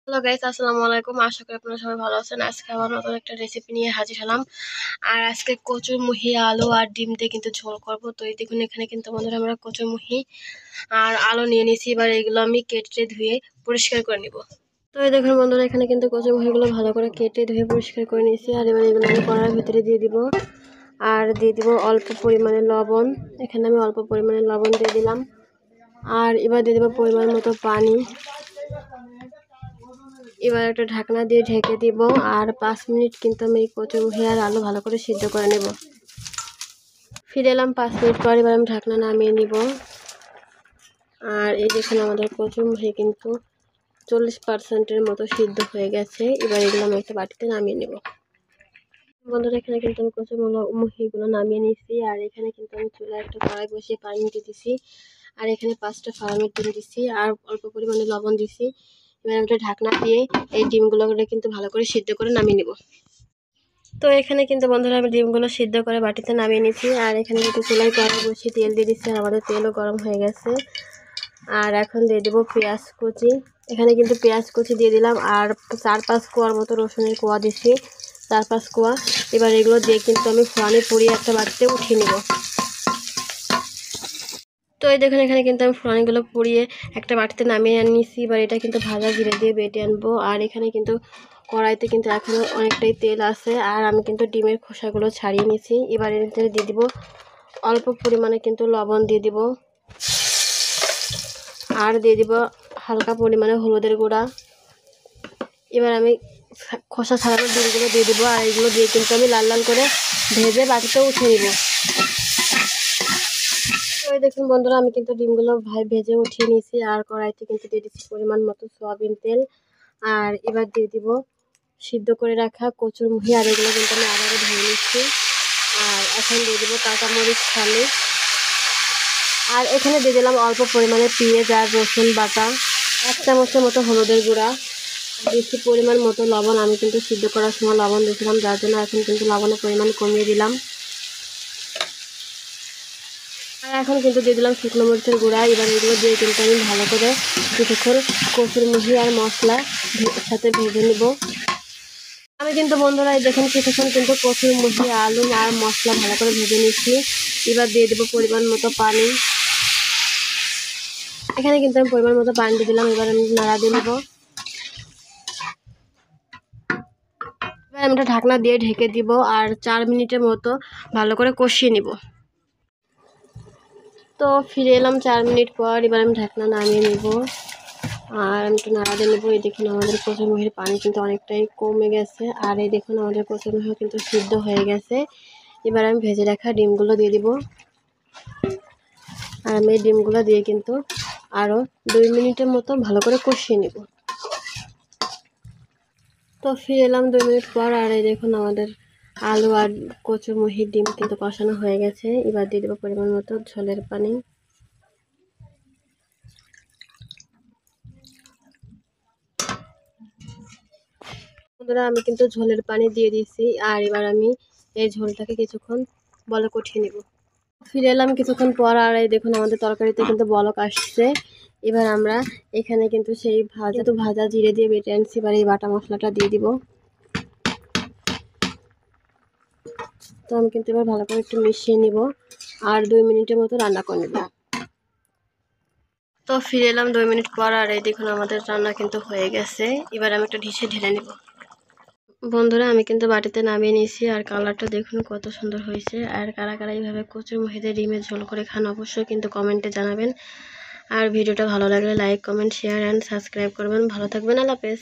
Hello guys, আসসালামু আলাইকুম। আশা করি আপনারা সবাই ভালো আছেন। আজকে আবার নতুন একটা রেসিপি নিয়ে হাজির হলাম। আর আজকে কচুরমুহি, আলু আর ডিম দিয়ে কিন্তু ঝোল করব। তো এই দেখুন, এখানে কিন্তু বন্ধুরা আমরা কচুরমুহি আর আলু নিয়ে নিয়েছি। এবার এগুলো আমি কেটে ধুয়ে পরিষ্কার করে নিব। তো এই দেখুন বন্ধুরা, এখানে কিন্তু কচুরমুহিগুলো ভালো করে কেটে ধুয়ে পরিষ্কার করে নিয়েছি। আর এবার এগুলো আমি কড়াইয়ের ভিতরে দিয়ে দিব। আর দিয়ে দিব অল্প পরিমাণে লবণ। এখানে আমি অল্প পরিমাণে লবণ দিয়ে দিলাম। আর এবার দিয়ে দেবো পরিমাণ মতো পানি। এবার একটা ঢাকনা দিয়ে ঢেকে দিব। আর 5 মিনিট কিন্তু আমি এই কচুরমুহি আর আলু ভালো করে সিদ্ধ করে নেব। ফিরে এলাম 5 মিনিট পর। এবার আমি ঢাকনা নামিয়ে নিব। আর এই দেখুন, আমাদের কচুরমুহি কিন্তু 40% মতো সিদ্ধ হয়ে গেছে। এবার এগুলো আমি একটা বাটিতে নামিয়ে নেব। বন্ধুরা, এখানে কিন্তু আমি কচুরমুহিগুলো নামিয়ে নিয়েছি। আর এখানে কিন্তু আমি চুলায় একটা কড়াই বসিয়ে পানি দিতেছি। আর এখানে 5টা ফার্মের ডিম দিছি আর অল্প পরিমাণে লবণ দিছি। এবার আমি একটা ঢাকনা দিয়ে এই ডিমগুলো কিন্তু ভালো করে সিদ্ধ করে নামিয়ে নেব। তো এখানে কিন্তু বন্ধুরা আমি ডিমগুলো সিদ্ধ করে বাটিতে নামিয়ে নিয়েছি। আর এখানে কিন্তু চুলায় কড়াই বসিয়ে তেল দিয়ে দিচ্ছি। আর আমাদের তেলও গরম হয়ে গেছে। আর এখন দিয়ে দেবো পেঁয়াজ কুচি। এখানে কিন্তু পেঁয়াজ কুচি দিয়ে দিলাম। আর 4-5 কোয়ার মতো রসুনের কোয়া দিচ্ছি, 4-5 কোয়া। এবার এগুলো দিয়ে কিন্তু আমি ফোড়নে পুড়িয়ে একটা বাটিতে উঠিয়ে নেব। তো এই দেখুন, এখানে কিন্তু আমি ফোড়নগুলো পুড়িয়ে একটা বাটিতে নামিয়ে নিয়েছি। এবার এটা কিন্তু ভাজা জিরে দিয়ে বেটে আনবো। আর এখানে কিন্তু কড়াইতে কিন্তু এখনও অনেকটাই তেল আছে। আর আমি কিন্তু ডিমের খোসাগুলো ছাড়িয়ে নিয়েছি। এবার এতে দিয়ে দিব অল্প পরিমাণে কিন্তু লবণ দিয়ে দিব। আর দিয়ে দিব হালকা পরিমাণে হলুদের গুঁড়া। এবার আমি খোসা ছাড়ানো ডিমগুলো দিয়ে দিব। আর এগুলো দিয়ে কিন্তু আমি লাল লাল করে ভেজে বাটিতে উঠিয়ে নিব। ওই দেখুন বন্ধুরা, আমি কিন্তু ডিমগুলো ভেজে উঠিয়ে নিয়েছি। আর কড়াইতে কিন্তু দিয়ে দিচ্ছি পরিমাণ মতো সয়াবিন তেল। আর এবার দিয়ে দিব সিদ্ধ করে রাখা কচুরমুহি। আর এগুলো কিন্তু আমি আবারও ধুয়ে নিচ্ছি। আর এখন দিয়ে দেবো কাঁচামরিচ ফালি। আর এখানে দিয়ে দিলাম অল্প পরিমাণে পেঁয়াজ আর রসুন বাটা, 1 চামচের মতো হলুদের গুঁড়া, বেশি পরিমাণ মতো লবণ। আমি কিন্তু সিদ্ধ করার সময় লবণ দিয়েছিলাম, যার জন্য এখন কিন্তু লবণের পরিমাণ কমিয়ে দিলাম। আর এখন কিন্তু দিয়ে দিলাম শুকনো মরিচের গুঁড়া। এবার এগুলো দিয়ে কিন্তু আমি ভালো করে কিছুক্ষণ কচুরমুহি আর মশলা সাথে ভেজে নেব। আমি কিন্তু বন্ধুরা দেখুন কিছুক্ষণ কিন্তু কচুরমুহি, আলু আর মশলা ভালো করে ভেজে নিচ্ছি। এবার দিয়ে দেবো পরিমাণ মতো পানি। এখানে কিন্তু আমি পরিমাণ মতো পানি দিয়ে দিলাম। এবার আমি নাড়া দিয়ে নেব। এবার আমি ঢাকনা দিয়ে ঢেকে দিব। আর 4 মিনিটের মতো ভালো করে কষিয়ে নিব। তো ফিরে এলাম 4 মিনিট পর। এবার আমি ঢাকনা নামিয়ে নেব। আর আমি একটু নাড়া দিয়ে নেবো। এই দেখুন, আমাদের কচুরমুহির পানি কিন্তু অনেকটাই কমে গেছে। আর এই দেখুন, আমাদের কচুরমুহি কিন্তু সিদ্ধ হয়ে গেছে। এবার আমি ভেজে রাখা ডিমগুলো দিয়ে দিব। আর আমি এই ডিমগুলো দিয়ে কিন্তু আরও 2 মিনিটের মতো ভালো করে কষিয়ে নেব। তো ফিরে এলাম 2 মিনিট পর। আর এই দেখুন, আমাদের আলু আর কচুরমুহির ডিম কিন্তু কষানো হয়ে গেছে। এবার দিয়ে দেবো পরিমাণ মতো ঝোলের পানি। বন্ধুরা, আমি কিন্তু ঝোলের পানি দিয়ে দিয়েছি। আর এবার আমি এই ঝোলটাকে কিছুক্ষণ বলক উঠিয়ে নেব। ফিরে এলাম কিছুক্ষণ পর। আর এই দেখুন, আমাদের তরকারিতে কিন্তু বলক আসছে। এবার আমরা এখানে কিন্তু সেই ভাজা জিরে দিয়ে বেটে আনছি। এবার এই বাটা মশলাটা দিয়ে দিব। তো আমি কিন্তু এবার ভালো করে একটু মিশিয়ে নিব। আর 2 মিনিটের মতো রান্না করে নেব। তো ফিরে এলাম 2 মিনিট পর। আর এই দেখুন, আমাদের রান্না কিন্তু হয়ে গেছে। এবার আমি একটা ডিশে ঢেলে নেব। বন্ধুরা, আমি কিন্তু বাটিতে নামিয়ে নিয়েছি। আর কালারটা দেখুন কত সুন্দর হয়েছে। আর কারা কারা এইভাবে কচুরমুহিতে ডিমের ঝোল করে খান অবশ্যই কিন্তু কমেন্টে জানাবেন। আর ভিডিওটা ভালো লাগলে like, comment, share and subscribe করবেন। ভালো থাকবেন। আল্লাহ হাফেজ।